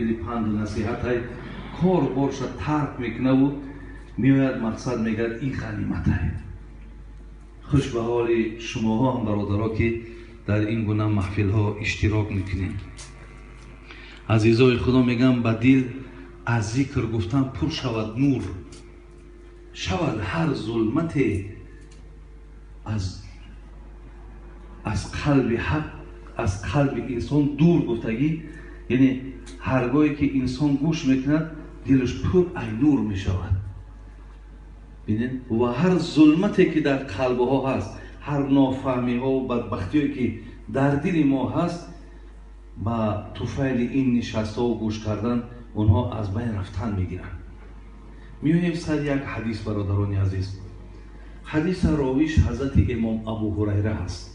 پند نصیحت های کار بارش ترک میکنه و میاید مقصد میگرد این غنیمت های خوش به حال شما ها هم برادرها که در این گونه محفل ها اشتراک میکنید. عزیزای خدا میگم به دل از ذکر گفتن پر شود نور، شود هر ظلمت از قلب حق از قلب انسان دور گفتگی، یعنی هرگاهی که انسان گوش میکند دلش پر ای نور میشود. ببینید و هر ظلمتی که در قلب ها هست، هر نافهمی ها و بدبختی که در دل ما هست، با توفیل این نشسته و گوش کردن اونها از بین رفتن میگیرن. میایم سر یک حدیث برادران عزیز. حدیث راویش حضرت امام ابو هریره هست.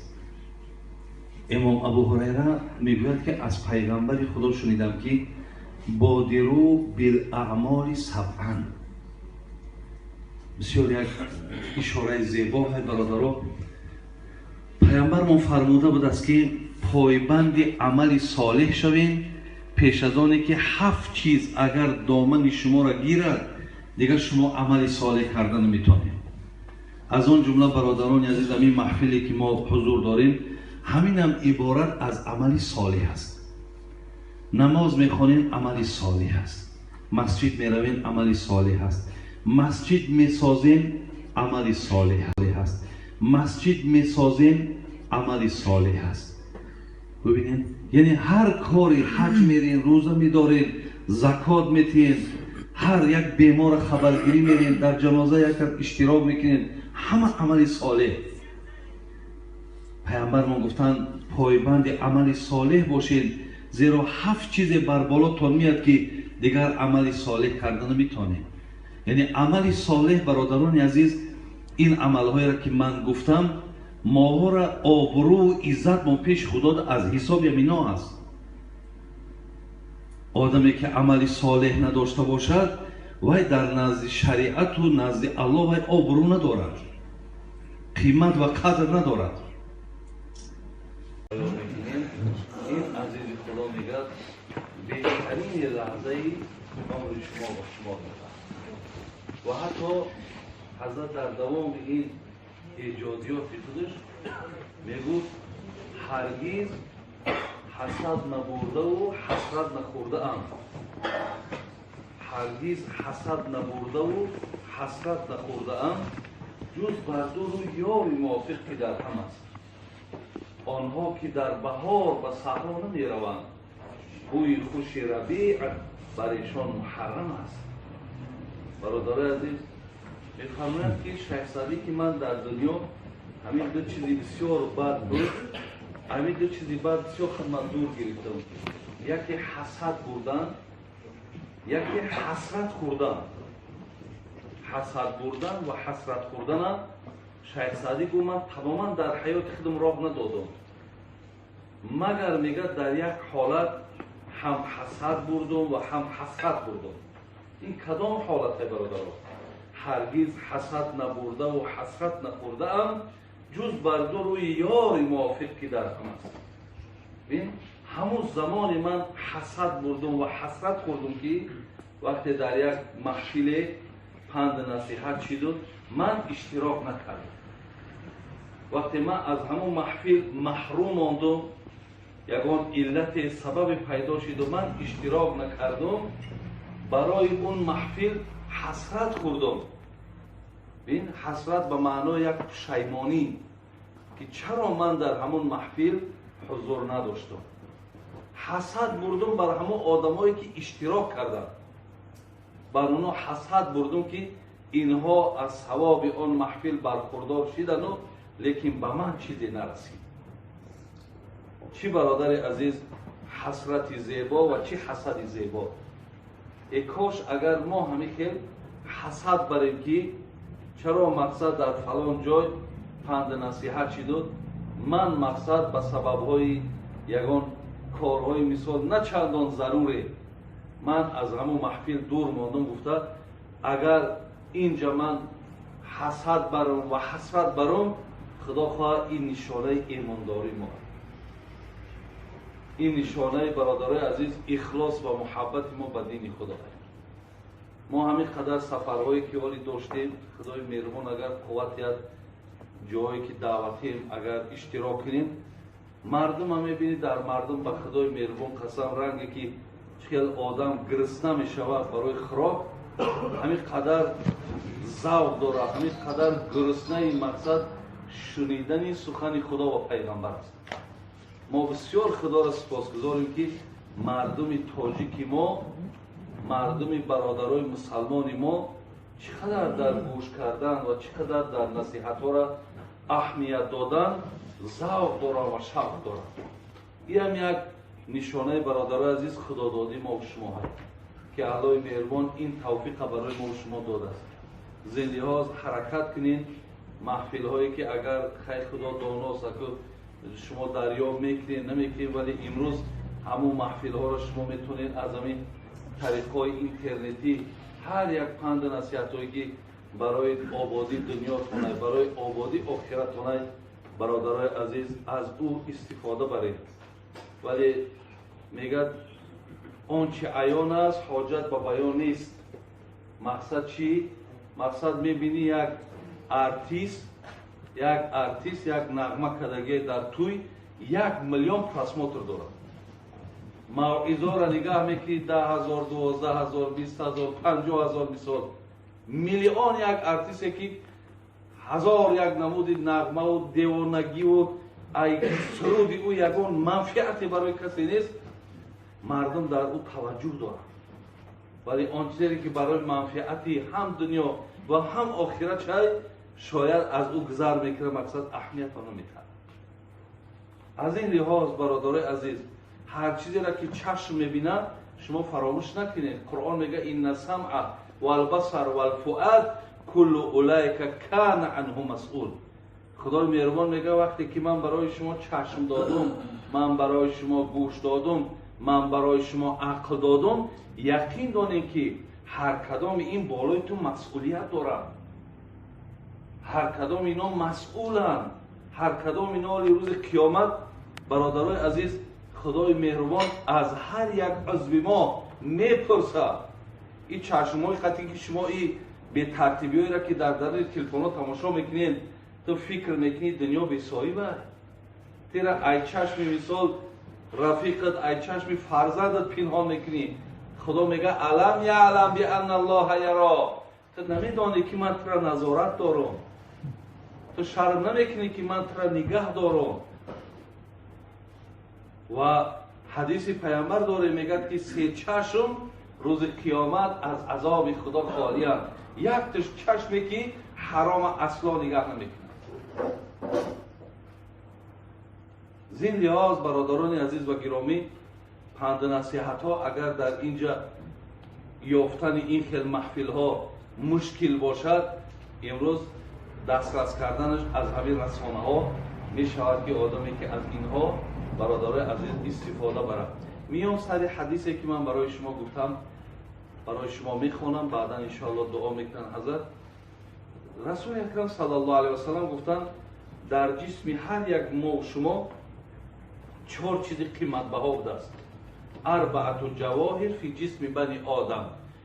امام ابو هریره میگوید که از پیغمبر خدا شنیدم که بادروا بالاعمال سبعا. بسیار یک اشاره زیبا ہے برادران. پیامبر ما فرموده بود است که پایبند عمل صالح شوین پیش از آنی که 7 چیز اگر دامن شما را گیرد دیگر شما عمل صالح کردن میتونید. از آن جمله برادران عزیز همین محفلی که ما حضور داریم همین هم عبارت از عمل صالح است. نماز میخوانیم عمل صالح است، مسجد میرویم عمل صالح است، مسجد میسازیم عمل صالح است، مسجد میسازیم عمل صالح است. ببینید یعنی هر کاری، حج میرین، روزه میدارین، زکات میتین، هر یک بیمار خبرگیری میرین، در جنازه یک اشتراک میکنین، همه عمل صالح. پیامبر ما گفتن پایبند عمل صالح باشین، زیرا 7 چیز بر بالاتون میاد که دیگر عمل صالح کردن میتونید. یعنی عمل صالح برادران عزیز این عملهایی را که من گفتم ما را آبرو و عزت ما پیش خدا از حساب یمینا است. آدمی که عمل صالح نداشته باشد وای در نزد شریعت و نزد الله وای آبرو ندارد، قیمت و قدر ندارد. این عزیز خدا میگه بهترین لحظه عمر شما با شما دارد. و حتی حضرت در دوام این ایجادیات خودش میگوید هرگز حسد نبرده و حسرت نخورده ام. هرگز حسد نبرده و حسرت نخورده ام جز بر دو روی یار موافق که در هم است. آنها که در بهار و صحرا نمی روند، بوی خوش ربیع برایشان محرم است. برادر عزیز میفرمایند که شیخ سعدی که من در دنیا همین دو چیزی بسیار بد بود، همین دو چیزی بد بسیار خدمت دور گرفتم. یکی حسد بردن، یکی حسرت خوردن. حسد بردن و حسرت خوردن شیخ سعدی گفت من تماما در حیات خودم راه ندادم، مگر میگه در یک حالت هم حسد بردم و هم حسرت بردم. این کدام حالت ہے برادران؟ هرگز حسد نبرده و حسرت نخورده ام جز بر دو روی یار موافق که در هم است. ببین همون زمان من حسد بردم و حسرت خوردم که وقتی در یک محفل پند نصیحت شد من اشتراک نکردم. وقتی من از همون محفل محروم ماندم، یگان علت سبب پیدا شد و من اشتراک نکردم، برای اون محفل حسرت خوردم. ببین حسرت به معنای یک پشیمانی که چرا من در همون محفل حضور نداشتم. حسد بردم بر همون آدمایی که اشتراک کردن، بر اونها حسد بردم که اینها از ثواب آن محفل برخوردار شدن و لیکن به من چیزی نرسید. چی برادر عزیز حسرت زیبا و چی حسد زیبا. ای کاش اگر ما همین خیل حسد بریم که چرا مقصد در فلان جای پند نصیحت شد، من مقصد به سببهای یگان کارهای مثال نه چندان ضروره من از همون محفل دور ماندم. گفته اگر اینجا من حسد برم و حسرت برم، خدا خواه این نشانه ایمانداری ما. این نشانه برادرای عزیز اخلاص و محبت ما به دین خدا است. ما همین قدر سفرهایی که ولی داشتیم، خدای مهربان اگر قوت یاد جایی که دعوتیم اگر اشتراک کنیم، مردم هم میبینید در مردم به خدای مهربان قسم رنگی که خیلی آدم گرسنه میشود برای خوراک، همین قدر ذوق داره، همین قدر گرسنه این مقصد شنیدن سخن خدا و پیغمبر است. ما بسیار خدا را سپاسگزاریم که مردم تاجیک ما، مردم برادرای مسلمان ما چقدر در گوش کردن و چقدر در نصیحت ها را اهمیت دادن، ذوق داره و شوق داره. این هم یک نشانه برادرای عزیز خدادادی ما و شما هست که الله مهربان این توفیق برای ما و شما داده است. زندگی ها حرکت کنین، محفل هایی که اگر خیر خدا داناست که شما دریافت میکنین نمیکنین، ولی امروز همون محفل ها را شما میتونین از همین طریق های اینترنتی هر یک پند نصیحت هایی که برای آبادی دنیا تونه، برای آبادی آخرت تونه، برادرای عزیز از او استفاده برید. ولی میگه آنچه عیان است حاجت به بیان نیست. مقصد چی؟ مقصد میبینی یک ارتیست یک نغمه کدگی در توی 1 میلیون پرسموتر دارد. موعظه را نگاه میکنی 10,000 12,000 20,000 50,000 مثال میلیون یک ارتیستی که 1000 یک نمود نغمه و دیوانگی و سرود او یگان منفعتی برای کسی نیست، مردم در او توجه دارند. ولی آن چیزی که برای منفعتی هم دنیا و هم آخرت شاید از او گذر میکنه، مقصد اهمیت آن نمیده. از این لحاظ برادرای عزیز هر چیزی را که چشم میبینه شما فراموش نکنید. قرآن میگه این السمع والبصر والفؤاد کل اولئک کان عنه مسئول. خدای مهربان میگه وقتی که من برای شما چشم دادم، من برای شما گوش دادم، من برای شما عقل دادم، یقین دانید که هر کدام این بالای تو مسئولیت دارن. هر کدام اینا مسئولن. هر کدام اینا روز قیامت برادرای عزیز خدای مهربان از هر یک عضو ما میپرسه. این چشمای خطی که شما این به ترتیبی را که در تلفن ها تماشا میکنین، تو فکر میکنی دنیا بی صاحبه. تیرا ای چشم مثال رفیقت، ای چشم فرزندت پنهان میکنی. خدا میگه علم یعلم بان الله یرا. تو نمیدانی که من تو را نظارت دارم. تو شرم نمیکنی که من تو را نگاه دارم. و حدیث پیامبر داره میگه که 3 چشم روز قیامت از عذاب خدا خالی هستند. یک چشمی که حرام اصلا نگاه نمیکنه. زین لحاظ برادران عزیز و گرامی، پند نصیحت ها اگر در اینجا یافتن این خیل محفل ها مشکل باشد، امروز دسترس کردنش از همین رسانه ها می شود که آدمی که از اینها برادرای عزیز استفاده برد. میام سر حدیثی که من برای شما گفتم برای شما میخوانم، بعدا انشاءالله دعا میکنن حضرت. رسول اکرم صلی الله علیه و سلم گفتن در جسم هر یک ما شما 4 چیز قیمت بها بوده است. 4 جواهر فی جسم بنی آدم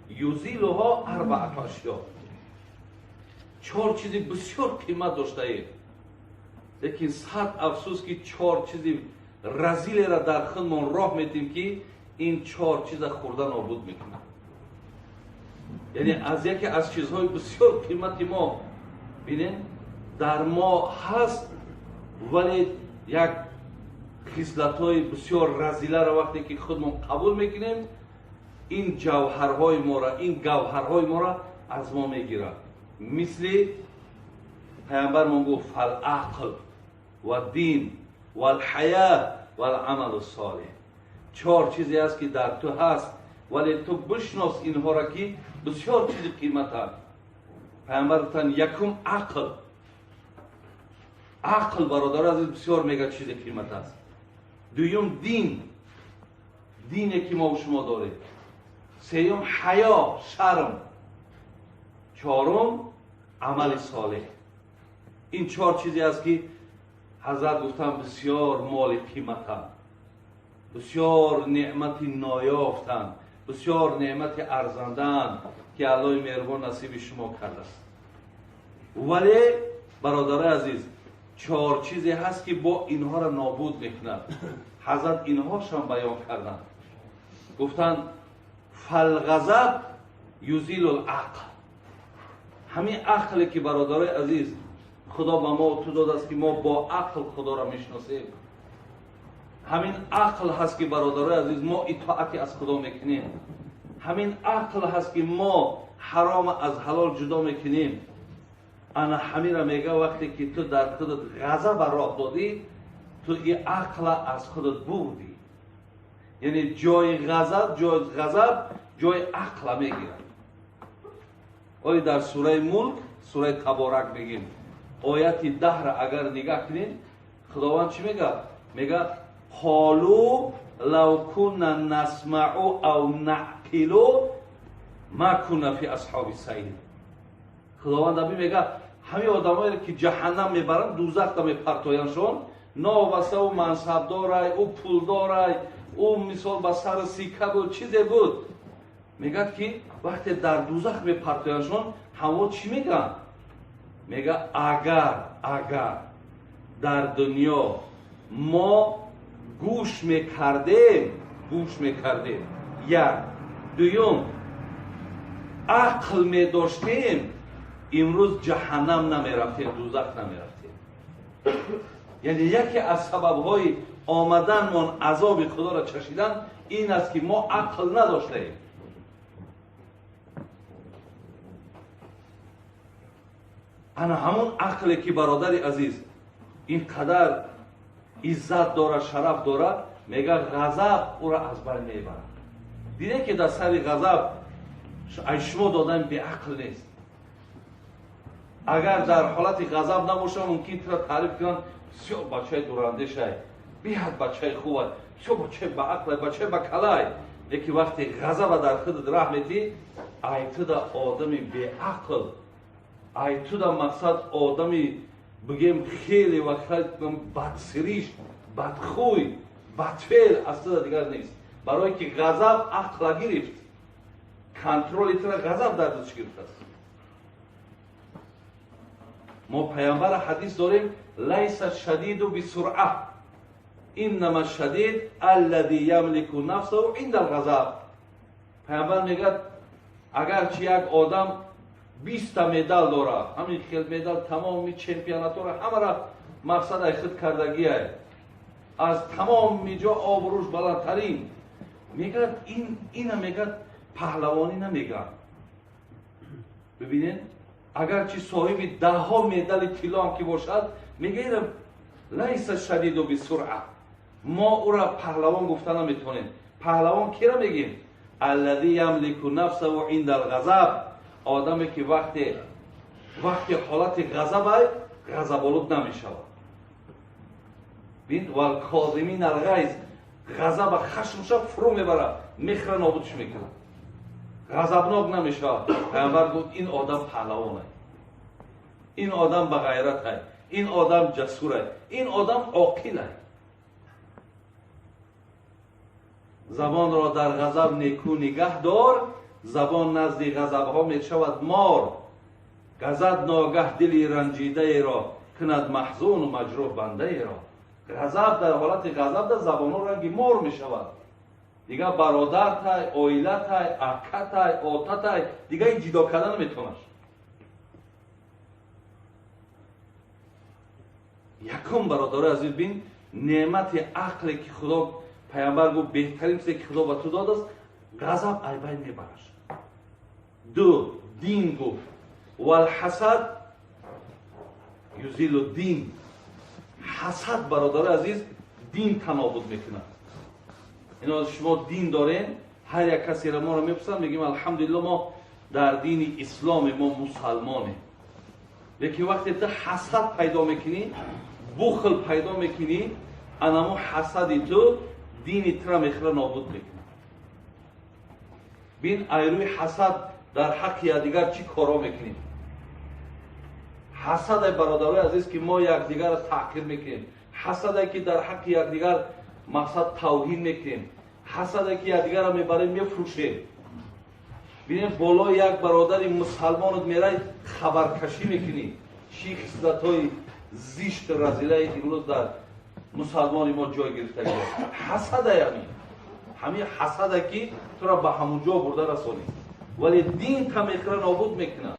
یزیلها 4 اشیاء. 4 چیز بسیار قیمت داشته اید، لیکن صد افسوس که 4 چیز رزیل را در خودمان راه میتیم که این 4 چیز خوردن نابود میکنه. یعنی از یکی از چیزهای بسیار قیمتی ما بینید در ما هست، ولی یک خصلت‌های بسیار رذیله را وقتی که خودمون قبول میکنیم، این جوهرهای ما را، این گوهرهای ما را از ما میگیرد. مثل پیامبر من گفت فالعقل و دین و الحیاء و العمل الصالح. 4 چیزی است که در تو هست، ولی تو بشناس اینها را که بسیار چیز قیمت هست. پیامبر گفتن یکم عقل. عقل برادر عزیز بسیار میگه چیز قیمت است. دوم دین، دینی که ما و شما داریم. سوم حیا، شرم. 4م عمل صالح. این 4 چیزی است که حضرت گفتن بسیار مال قیمت هست. بسیار نعمت نایافتند، بسیار نعمت ارزندند که الله مهربان نصیب شما کرده است. ولی برادر عزیز، 4 چیزی هست که با اینها را نابود میکند. حضرت اینهاشان بیان کردند، گفتند فالغضب یزیل العقل. همین عقلی که برادر عزیز خدا به ما تو داده است که ما با عقل خدا را میشناسیم، همین عقل هست که برادر عزیز ما اطاعت از خدا میکنیم، همین عقل هست که ما حرام از حلال جدا میکنیم. انا همین را میگه وقتی که تو در خودت غضب راه دادی، تو این عقل از خودت بردی. یعنی جای غضب جای عقل میگیره. ولی در سوره ملک، سوره تبارک بگیم آیت 10 را اگر نگاه کنین، خداوند چی میگه؟ میگه قالوا لو كنا نسمع او نعقل ما كنا في اصحاب السعیر. خداوند ابی میگه همین آدمایی که جهنم میبرن، دوزخ میپرتوینشون، ناواسه او منصب داره، او پول داره، او مثال به سر سیکه بود، چیزی بود. میگه که وقتی در دوزخ میپرتوینشون، همون چی میگن؟ میگه اگر در دنیا ما گوش میکردیم، یک دویم عقل میداشتیم، امروز جهنم نمیرفتیم، دوزخ نمیرفتیم. یعنی یکی از سببهای آمدنمان عذاب خدا را چشیدن این است که ما عقل نداشتیم. انا همون عقلی که برادر عزیز اینقدر عزت داره، شرف داره، میگه غضب او را از بین میبرد. دیده که در سر غضب شما دادن به عقل نیست. اگر در حالت غضب نباشه ممکن تو را تعریف کنن سیو بچه دورنده شای، بیاد بچه خوبه، سیو بچه با عقل، بچه با کلای. یکی وقتی غضب در خودت راه میدی، ای تو دا آدمی به عقل، ای تو دا مقصد آدمی بگیم خیلی وقت بدسریش، بدخوی، بدفعل از تو دیگر نیست. برای که غضب عقل گرفت، کنترل ایتر غضب در دست گرفت است. ما پیامبر حدیث داریم لیس الشدید بسرعه انما الشدید الذی یملک نفسه عند الغضب. پیامبر میگه اگر چه یک آدم 20 مدال داره، همین خیل مدال تمام چمپیونات را همه را مقصد خود کردگی است، از تمام میجا آبروش بلندترین، میگه این میگه پهلوانی نمیگه. ببینید اگر چی صاحب 10 مدال طلا هم که باشد، میگه لیس شدید و بسرعه، ما او را پهلوان گفتن نمیتونیم. پهلوان کی را میگیم؟ الذی یملک نفسه و عند الغضب، آدمی که وقتی حالت غضب است غضب‌آلود نمیشود. ببین والکاظمین الغیظ، غضب خشمش فرو میبره، میخره نابودش میکنه، غضبناک نمیشه. پیامبر گفت این آدم پهلوان است، این آدم با غیرت است، این آدم جسور است، این آدم عاقل است. زبان را در غضب نیکو نگه دار، زبان نزد غضب ها می شود مار. غضب ناگه دلی رنجیده ای را کند محزون و مجروح بنده ای را. غضب در حالت غضب در زبان ها رنگی مار می شود. دیگه برادر تای، اویله تای، اکه تای، آتا تای، دیگه این جدا کردن نمیتونش. یکم برادر عزیز بین نعمت عقلی که خدا پیامبر گفت بهترین چیزی که خدا به تو داده است، غضب ای بین میبرش. دو دین گفت والحسد یزیل الدین. حسد برادر عزیز دین تنابود میکنه. اینا شما دین دارین، هر یک کسی را ما را میپرسن میگیم الحمدلله ما در دین اسلام، ما مسلمانیم. لیکن وقتی تو حسد پیدا میکنی، بخل پیدا میکنی، انمو حسدی تو دینی تو را میخره نابود میکنه. بین ایروی حسد در حق یکدیگر چی کارا میکنیم؟ حسد برادرای عزیز که ما یکدیگر را تحقیر میکنیم، حسد که در حق یکدیگر مقصد توهین میکنیم، حسد که یکدیگر را میبریم میفروشیم. ببینید بالا یک برادر مسلمان میرای خبرکشی میکنی، چی خصلت‌های زشت رذیله امروز در مسلمان ما جای گرفته است. حسد همین حسد که تو را به همونجا برده رسانی، ولی دین تا میخره نابود میکنه.